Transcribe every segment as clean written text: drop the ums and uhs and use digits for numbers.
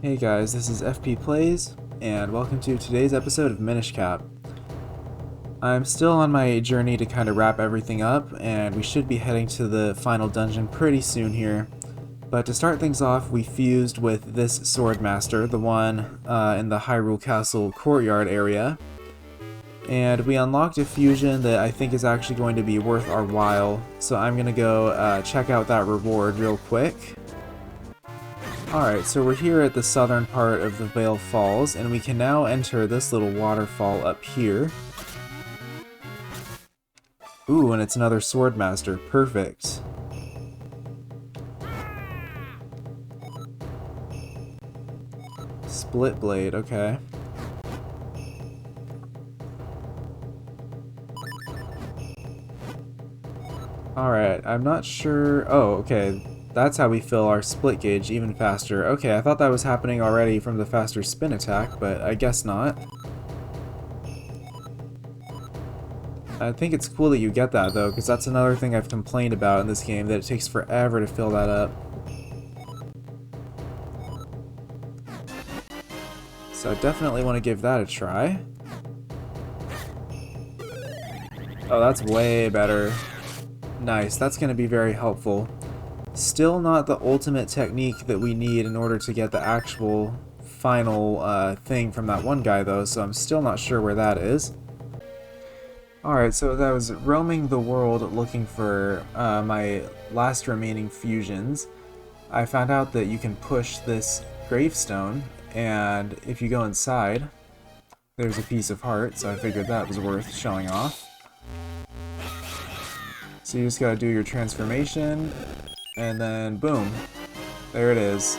Hey guys, this is FP Plays, and welcome to today's episode of Minish Cap. I'm still on my journey to kind of wrap everything up, and we should be heading to the final dungeon pretty soon here. But to start things off, we fused with this Swordmaster, the one in the Hyrule Castle courtyard area. And we unlocked a fusion that I think is actually going to be worth our while, so I'm going to go check out that reward real quick. Alright, so we're here at the southern part of the Vale Falls, and we can now enter this little waterfall up here. Ooh, and it's another Swordmaster. Perfect. Split blade, okay. Alright, I'm not sure... Oh, okay. That's how we fill our split gauge even faster. Okay, I thought that was happening already from the faster spin attack, but I guess not. I think it's cool that you get that though, because that's another thing I've complained about in this game, that it takes forever to fill that up. So I definitely want to give that a try. Oh, that's way better. Nice, that's going to be very helpful. Still not the ultimate technique that we need in order to get the actual final thing from that one guy though, so I'm still not sure where that is. Alright, so as I was roaming the world looking for my last remaining fusions, I found out that you can push this gravestone, and if you go inside, there's a piece of heart, so I figured that was worth showing off. So you just gotta do your transformation, and then boom, there it is.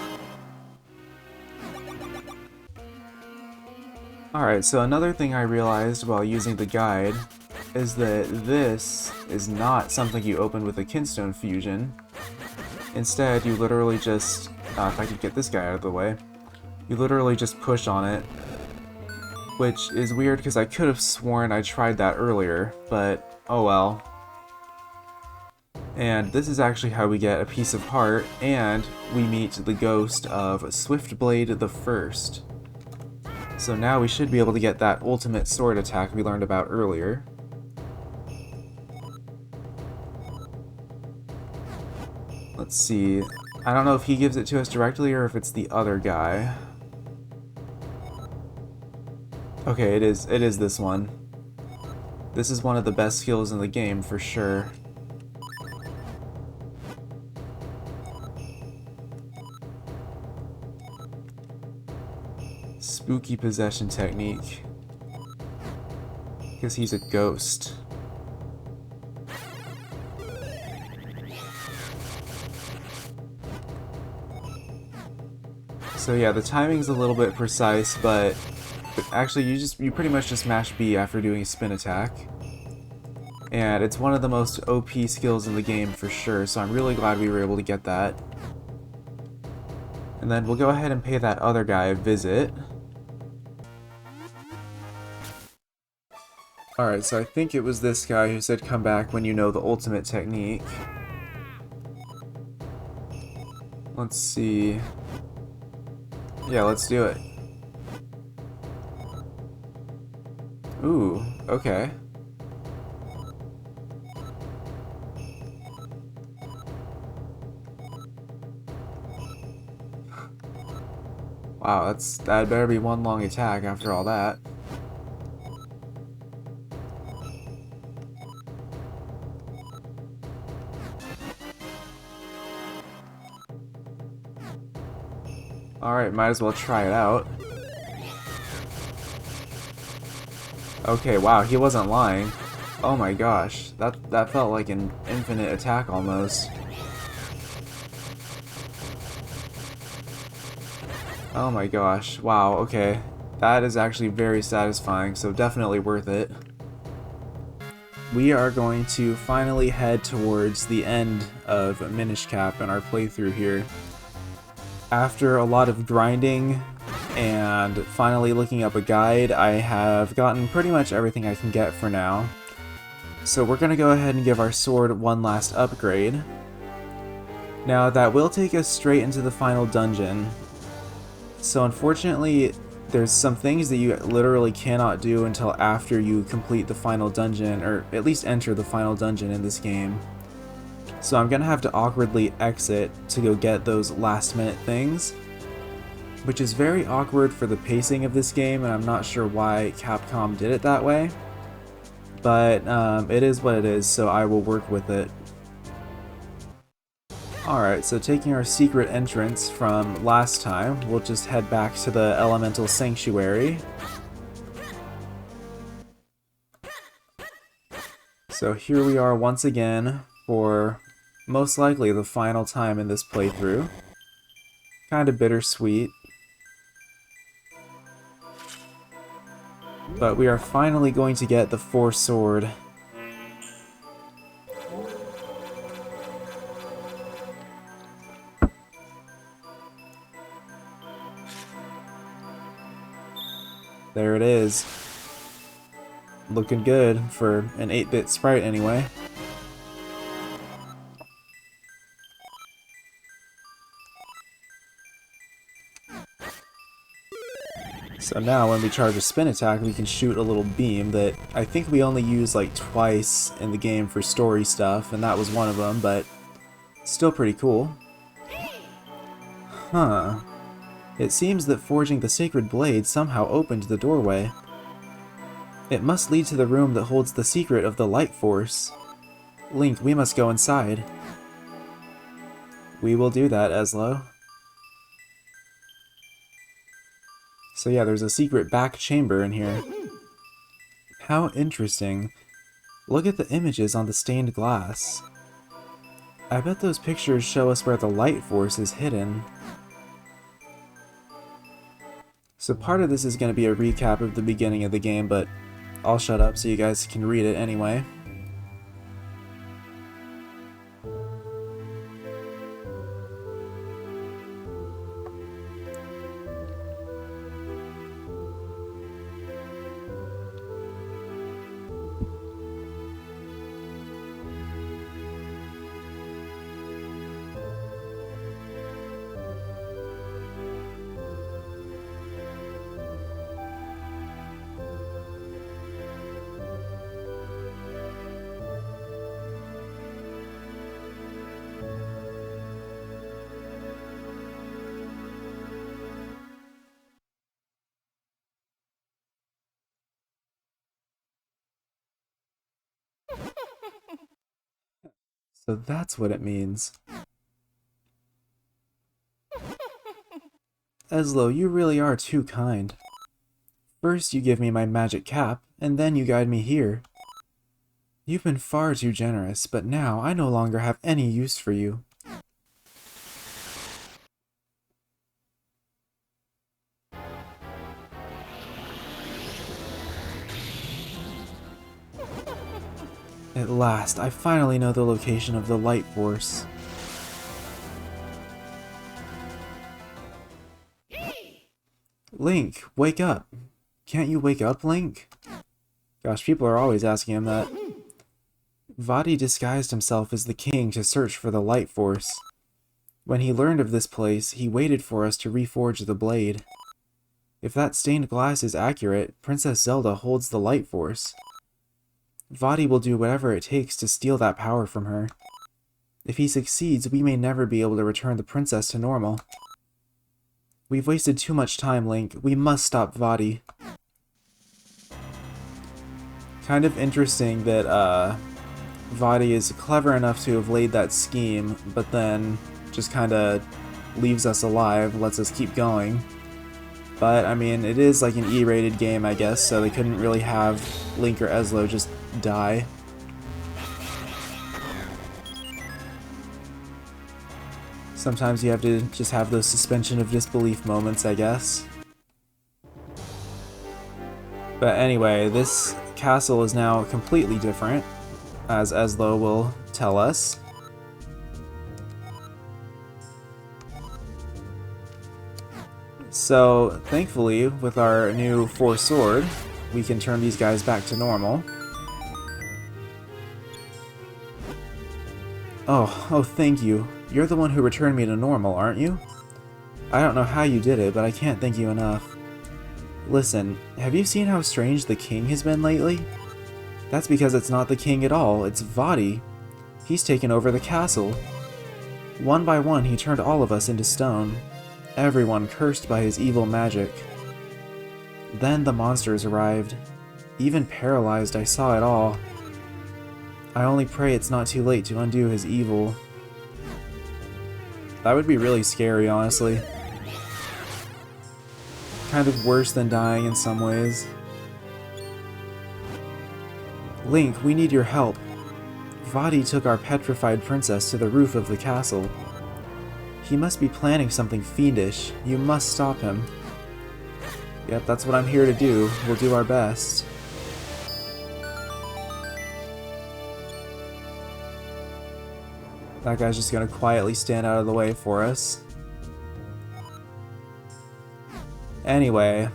Alright, so another thing I realized while using the guide is that this is not something you open with a Kinstone fusion. Instead, you literally just, if I could get this guy out of the way, you literally just push on it, which is weird because I could have sworn I tried that earlier, but oh well. And this is actually how we get a piece of heart, and we meet the ghost of Swiftblade the First. So now we should be able to get that ultimate sword attack we learned about earlier. Let's see. I don't know if he gives it to us directly or if it's the other guy. Okay, it is this one. This is one of the best skills in the game for sure. Spooky possession technique. Because he's a ghost. So yeah, the timing's a little bit precise, but actually you pretty much just mash B after doing a spin attack. And it's one of the most OP skills in the game for sure, so I'm really glad we were able to get that. And then we'll go ahead and pay that other guy a visit. Alright, so I think it was this guy who said come back when you know the ultimate technique. Let's see. Yeah, let's do it. Ooh, okay. Wow, that better be one long attack after all that. Alright, might as well try it out. Okay, wow, he wasn't lying. Oh my gosh, that felt like an infinite attack almost. Oh my gosh, wow, okay. That is actually very satisfying, so definitely worth it. We are going to finally head towards the end of Minish Cap in our playthrough here. After a lot of grinding and finally looking up a guide, I have gotten pretty much everything I can get for now. So we're going to go ahead and give our sword one last upgrade. Now that will take us straight into the final dungeon. So unfortunately, there's some things that you literally cannot do until after you complete the final dungeon, or at least enter the final dungeon in this game. So I'm gonna have to awkwardly exit to go get those last minute things, which is very awkward for the pacing of this game, and I'm not sure why Capcom did it that way. But it is what it is, so I will work with it. Alright, so taking our secret entrance from last time, we'll just head back to the Elemental Sanctuary. So here we are once again for most likely the final time in this playthrough. Kind of bittersweet. But we are finally going to get the Force Sword. There it is. Looking good for an 8-bit sprite anyway. So now when we charge a spin attack, we can shoot a little beam that I think we only use like twice in the game for story stuff, and that was one of them, but still pretty cool. Huh. It seems that forging the sacred blade somehow opened the doorway. It must lead to the room that holds the secret of the light force. Link, we must go inside. We will do that, Eslo. So yeah, there's a secret back chamber in here. How interesting. Look at the images on the stained glass. I bet those pictures show us where the light force is hidden. So part of this is going to be a recap of the beginning of the game, but I'll shut up so you guys can read it anyway. So that's what it means. Eslo, you really are too kind. First you give me my magic cap, and then you guide me here. You've been far too generous, but now I no longer have any use for you. At last, I finally know the location of the light force. Link, wake up! Can't you wake up, Link? Gosh, people are always asking him that. Vaati disguised himself as the king to search for the light force. When he learned of this place, he waited for us to reforge the blade. If that stained glass is accurate, Princess Zelda holds the light force. Vaati will do whatever it takes to steal that power from her. If he succeeds, we may never be able to return the princess to normal. We've wasted too much time, Link. We must stop Vaati. Kind of interesting that, Vaati is clever enough to have laid that scheme, but then just kinda leaves us alive, lets us keep going. But, I mean, it is like an E-rated game, I guess, so they couldn't really have Link or Eslo just die. Sometimes you have to just have those suspension of disbelief moments, I guess. But anyway, this castle is now completely different, as Eslo will tell us. So, thankfully, with our new Force Sword, we can turn these guys back to normal. Oh, thank you. You're the one who returned me to normal, aren't you? I don't know how you did it, but I can't thank you enough. Listen, have you seen how strange the king has been lately? That's because it's not the king at all, it's Vadi. He's taken over the castle. One by one, he turned all of us into stone. Everyone cursed by his evil magic. Then the monsters arrived. Even paralyzed, I saw it all. I only pray it's not too late to undo his evil. That would be really scary, honestly. Kind of worse than dying in some ways. Link, we need your help. Vadi took our petrified princess to the roof of the castle. He must be planning something fiendish. You must stop him. Yep, that's what I'm here to do. We'll do our best. That guy's just gonna quietly stand out of the way for us. Anyway,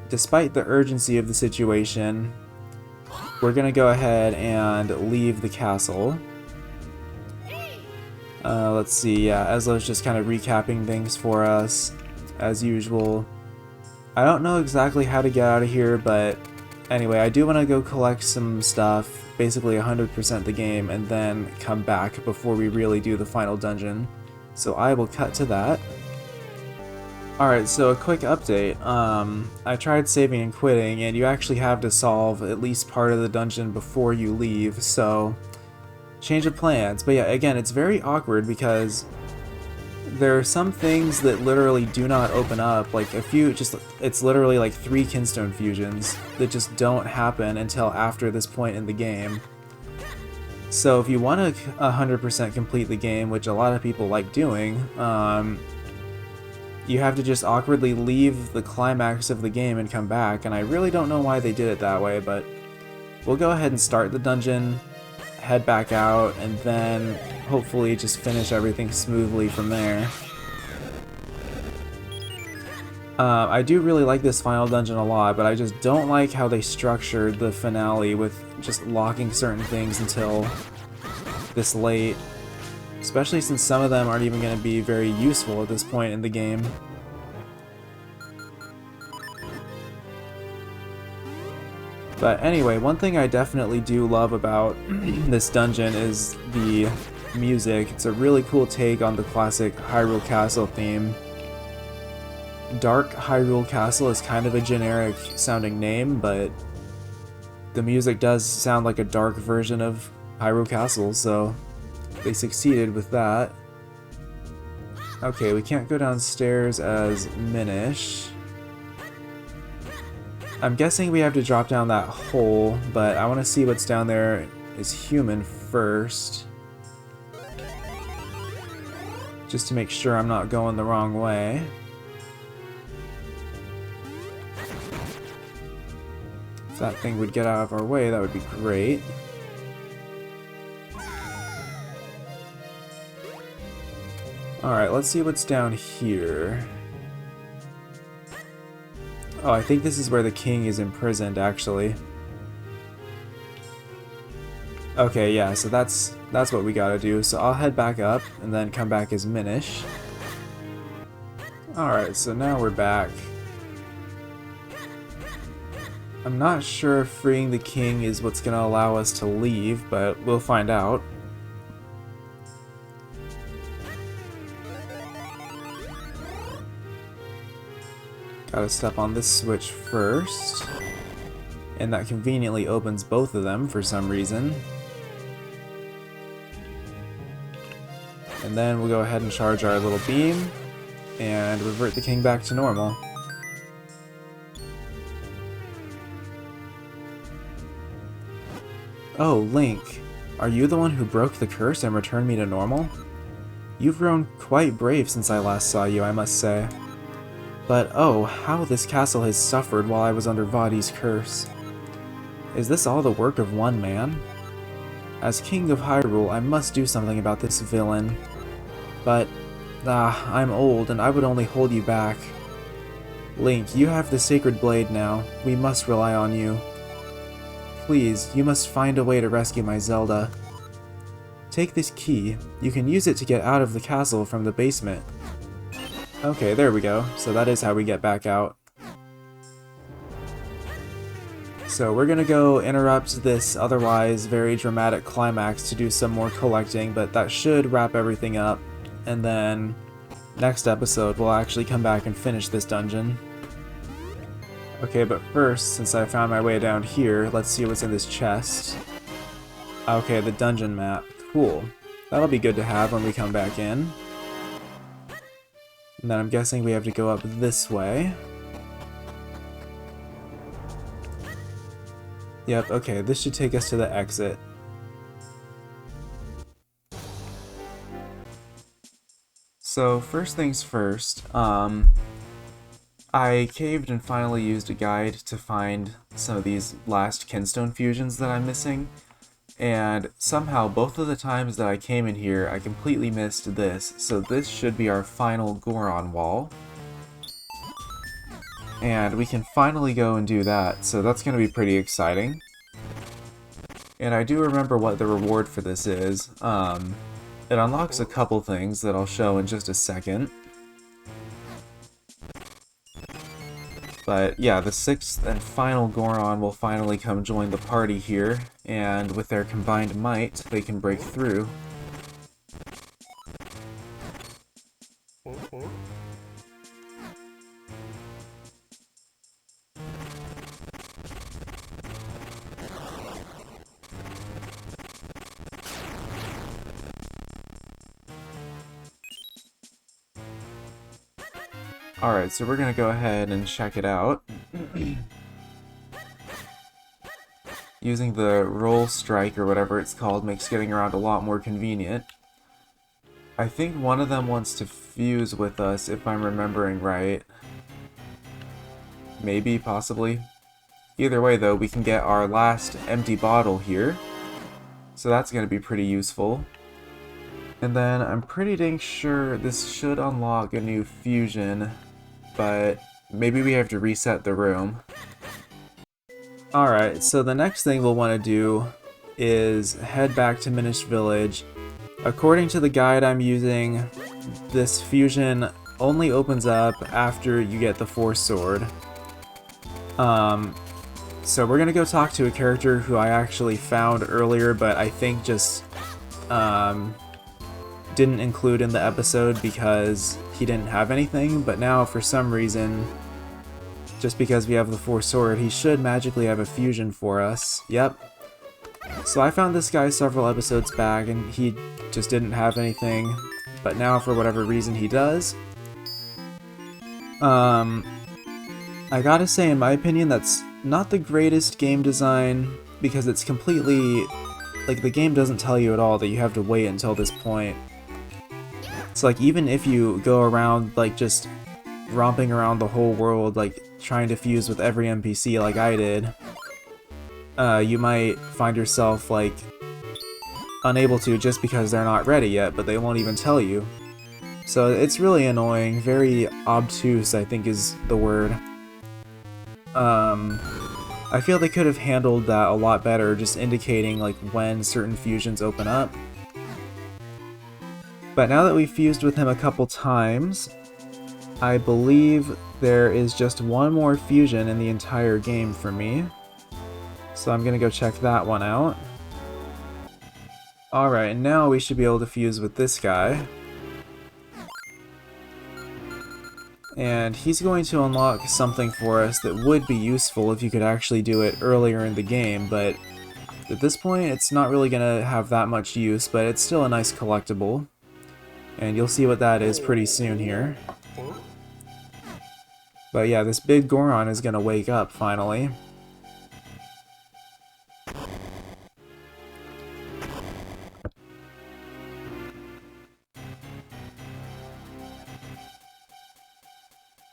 despite the urgency of the situation, we're gonna go ahead and leave the castle. Let's see, yeah, Ezlo's just kind of recapping things for us, as usual. I don't know exactly how to get out of here, but anyway, I do want to go collect some stuff, basically 100% the game, and then come back before we really do the final dungeon. So I will cut to that. Alright, so a quick update. I tried saving and quitting, and you actually have to solve at least part of the dungeon before you leave, so change of plans. But yeah, again, it's very awkward because there are some things that literally do not open up, like a few, it's literally like 3 kinstone fusions that just don't happen until after this point in the game. So if you want to 100% complete the game, which a lot of people like doing, you have to just awkwardly leave the climax of the game and come back, and I really don't know why they did it that way, but we'll go ahead and start the dungeon, head back out, and then hopefully just finish everything smoothly from there. I do really like this final dungeon a lot, but I just don't like how they structured the finale with just locking certain things until this late. Especially since some of them aren't even going to be very useful at this point in the game. But anyway, one thing I definitely do love about this dungeon is the music. It's a really cool take on the classic Hyrule Castle theme. Dark Hyrule Castle is kind of a generic sounding name, but the music does sound like a dark version of Hyrule Castle, so they succeeded with that. Okay, we can't go downstairs as Minish. I'm guessing we have to drop down that hole, but I want to see what's down there as human first. Just to make sure I'm not going the wrong way. If that thing would get out of our way, that would be great. Alright, let's see what's down here. Oh, I think this is where the king is imprisoned, actually. Okay, yeah, so that's what we gotta do. So I'll head back up and then come back as Minish. Alright, so now we're back. I'm not sure if freeing the king is what's gonna allow us to leave, but we'll find out. Gotta step on this switch first. And that conveniently opens both of them for some reason. And then we'll go ahead and charge our little beam and revert the king back to normal. Oh, Link, are you the one who broke the curse and returned me to normal? You've grown quite brave since I last saw you, I must say. But oh, how this castle has suffered while I was under Vadi's curse. Is this all the work of one man? As King of Hyrule, I must do something about this villain. But, I'm old and I would only hold you back. Link, you have the sacred blade now. We must rely on you. Please, you must find a way to rescue my Zelda. Take this key. You can use it to get out of the castle from the basement. Okay, there we go. So that is how we get back out. So we're gonna go interrupt this otherwise very dramatic climax to do some more collecting, but that should wrap everything up. And then next episode we'll actually come back and finish this dungeon. Okay, but first, since I found my way down here, let's see what's in this chest. Okay, the dungeon map. Cool. That'll be good to have when we come back in. And then I'm guessing we have to go up this way. Yep, okay, this should take us to the exit. So, first things first, I caved and finally used a guide to find some of these last Kinstone fusions that I'm missing. And somehow, both of the times that I came in here, I completely missed this, so this should be our final Goron wall. And we can finally go and do that, so that's going to be pretty exciting. And I do remember what the reward for this is. It unlocks a couple things that I'll show in just a second. But yeah, the 6th and final Goron will finally come join the party here, and with their combined might, they can break through. Alright, so we're gonna go ahead and check it out. Using the roll strike or whatever it's called makes getting around a lot more convenient. I think one of them wants to fuse with us, if I'm remembering right. Maybe, possibly. Either way though, we can get our last empty bottle here. So that's gonna be pretty useful. And then I'm pretty dang sure this should unlock a new fusion, but maybe we have to reset the room. Alright, so the next thing we'll want to do is head back to Minish Village. According to the guide I'm using, this fusion only opens up after you get the Force Sword. So we're gonna go talk to a character who I actually found earlier, but I think just didn't include in the episode because he didn't have anything, but now for some reason, just because we have the Force Sword, he should magically have a fusion for us. Yep. So I found this guy several episodes back and he just didn't have anything, but now for whatever reason he does. I gotta say, in my opinion, that's not the greatest game design because it's completely, like, the game doesn't tell you at all that you have to wait until this point. It's like, even if you go around, like, just romping around the whole world, like, trying to fuse with every NPC like I did, you might find yourself, like, unable to just because they're not ready yet, but they won't even tell you. So it's really annoying, very obtuse, I think is the word. I feel they could have handled that a lot better, just indicating, like, when certain fusions open up. But now that we've fused with him a couple times, I believe there is just one more fusion in the entire game for me. So I'm gonna go check that one out. Alright, now we should be able to fuse with this guy. And he's going to unlock something for us that would be useful if you could actually do it earlier in the game, but at this point it's not really gonna have that much use, but it's still a nice collectible. And you'll see what that is pretty soon here. But yeah, this big Goron is gonna wake up finally.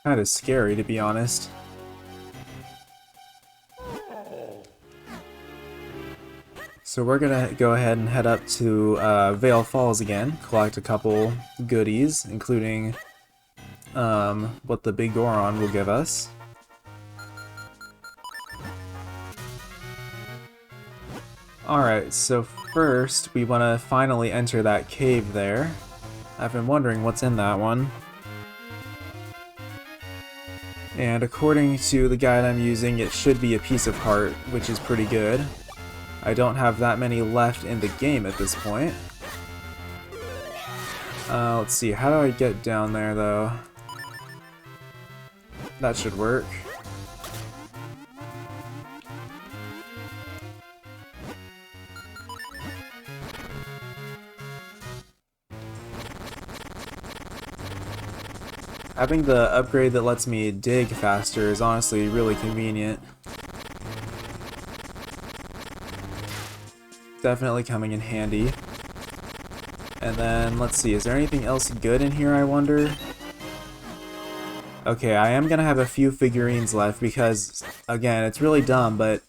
Kinda scary, to be honest. So we're gonna go ahead and head up to Vale Falls again, collect a couple goodies, including what the big Goron will give us. Alright, so first we want to finally enter that cave there. I've been wondering what's in that one. And according to the guide I'm using, it should be a piece of heart, which is pretty good. I don't have that many left in the game at this point. Let's see, how do I get down there though? That should work. Having the upgrade that lets me dig faster is honestly really convenient. Definitely coming in handy. And then, let's see, is there anything else good in here, I wonder? Okay, I am gonna have a few figurines left because, again, it's really dumb, but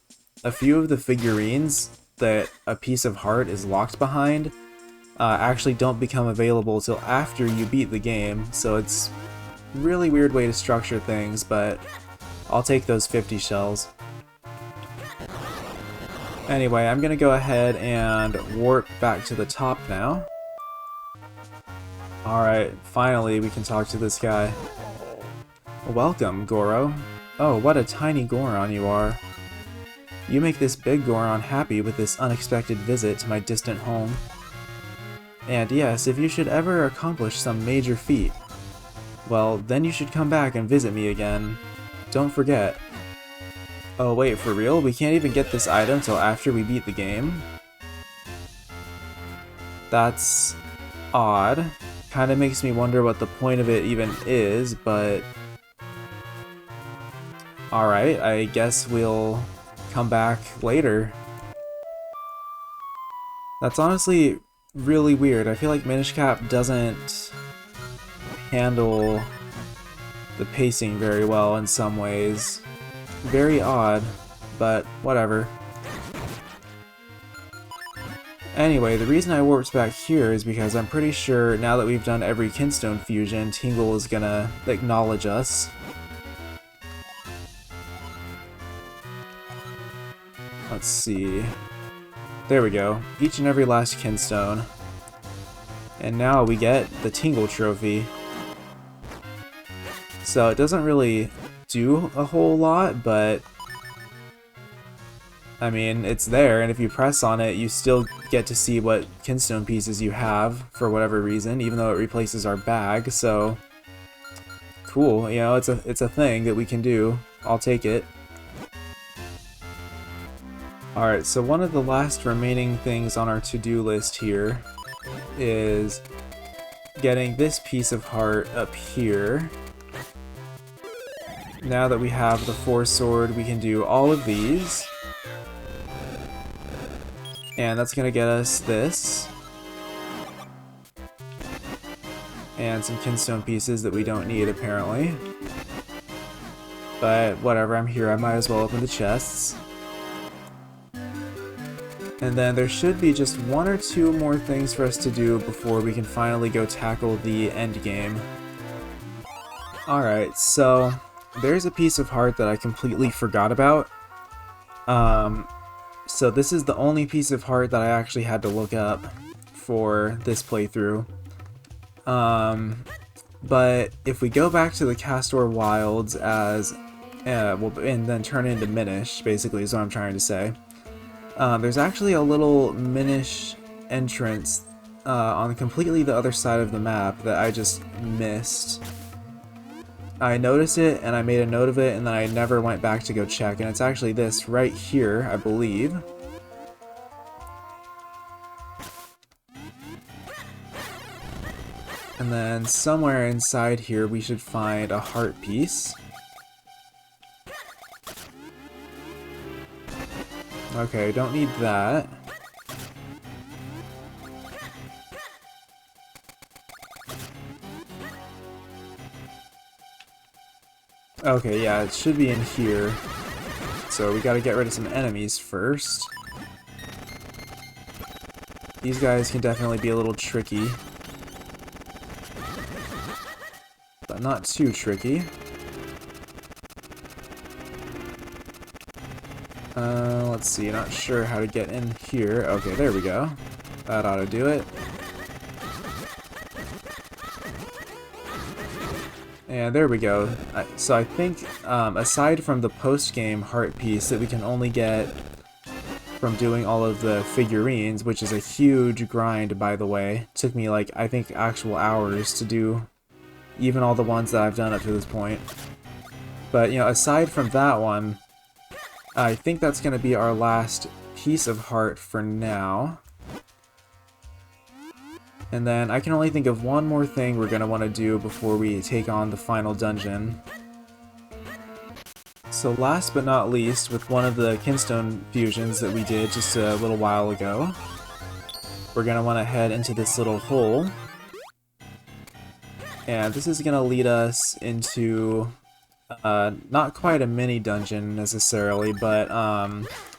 a few of the figurines that a piece of heart is locked behind actually don't become available till after you beat the game, so it's really weird way to structure things, but I'll take those 50 shells. Anyway, I'm gonna go ahead and warp back to the top now. Alright, finally we can talk to this guy. Welcome, Goro. Oh, what a tiny Goron you are. You make this big Goron happy with this unexpected visit to my distant home. And yes, if you should ever accomplish some major feat, well, then you should come back and visit me again. Don't forget. Oh wait, for real? We can't even get this item till after we beat the game? That's odd. Kinda makes me wonder what the point of it even is, but... Alright, I guess we'll come back later. That's honestly really weird. I feel like Minish Cap doesn't handle the pacing very well in some ways. Very odd, but whatever. Anyway, the reason I warped back here is because I'm pretty sure now that we've done every Kinstone fusion, Tingle is gonna acknowledge us. Let's see. There we go. Each and every last Kinstone. And now we get the Tingle trophy. So it doesn't really do a whole lot, but I mean, it's there, and if you press on it, you still get to see what Kinstone pieces you have, for whatever reason, even though it replaces our bag, so cool, you know, it's a thing that we can do. I'll take it. Alright, so one of the last remaining things on our to-do list here is getting this piece of heart up here. Now that we have the Force Sword, we can do all of these. And that's gonna get us this. And some Kinstone pieces that we don't need, apparently. But whatever, I'm here, I might as well open the chests. And then there should be just one or two more things for us to do before we can finally go tackle the end game. Alright, so there's a piece of heart that I completely forgot about. So this is the only piece of heart that I actually had to look up for this playthrough. But if we go back to the Castor Wilds as, and then turn into Minish, basically is what I'm trying to say. There's actually a little Minish entrance on completely the other side of the map that I just missed. I noticed it and I made a note of it and then I never went back to go check, and it's actually this right here, I believe. And then somewhere inside here we should find a heart piece. Okay, don't need that. Okay, yeah, it should be in here. So we gotta get rid of some enemies first. These guys can definitely be a little tricky. But not too tricky. Let's see, not sure how to get in here. Okay, there we go. That ought to do it. And there we go. So I think, aside from the post-game heart piece that we can only get from doing all of the figurines, which is a huge grind, by the way. Took me, like, I think actual hours to do even all the ones that I've done up to this point. But, you know, aside from that one, I think that's going to be our last piece of heart for now. And then I can only think of one more thing we're going to want to do before we take on the final dungeon. So last but not least, with one of the Kinstone fusions that we did just a little while ago, we're going to want to head into this little hole. And this is going to lead us into not quite a mini dungeon necessarily, but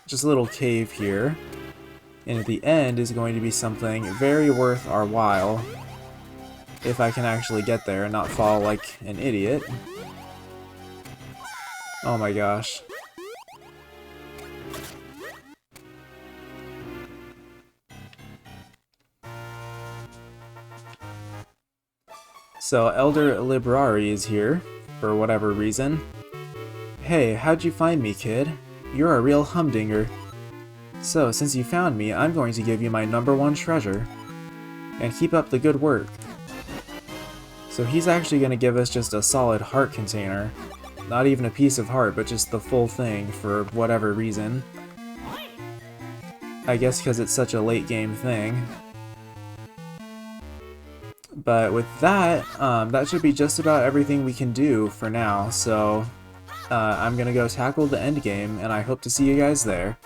just a little cave here. And at the end is going to be something very worth our while, if I can actually get there and not fall like an idiot. Oh my gosh. So Elder Librari is here, for whatever reason. Hey, how'd you find me, kid? You're a real humdinger. So, since you found me, I'm going to give you my #1 treasure. And keep up the good work. So he's actually going to give us just a solid heart container. Not even a piece of heart, but just the full thing for whatever reason. I guess because it's such a late game thing. But with that, that should be just about everything we can do for now, so I'm gonna go tackle the end game, and I hope to see you guys there.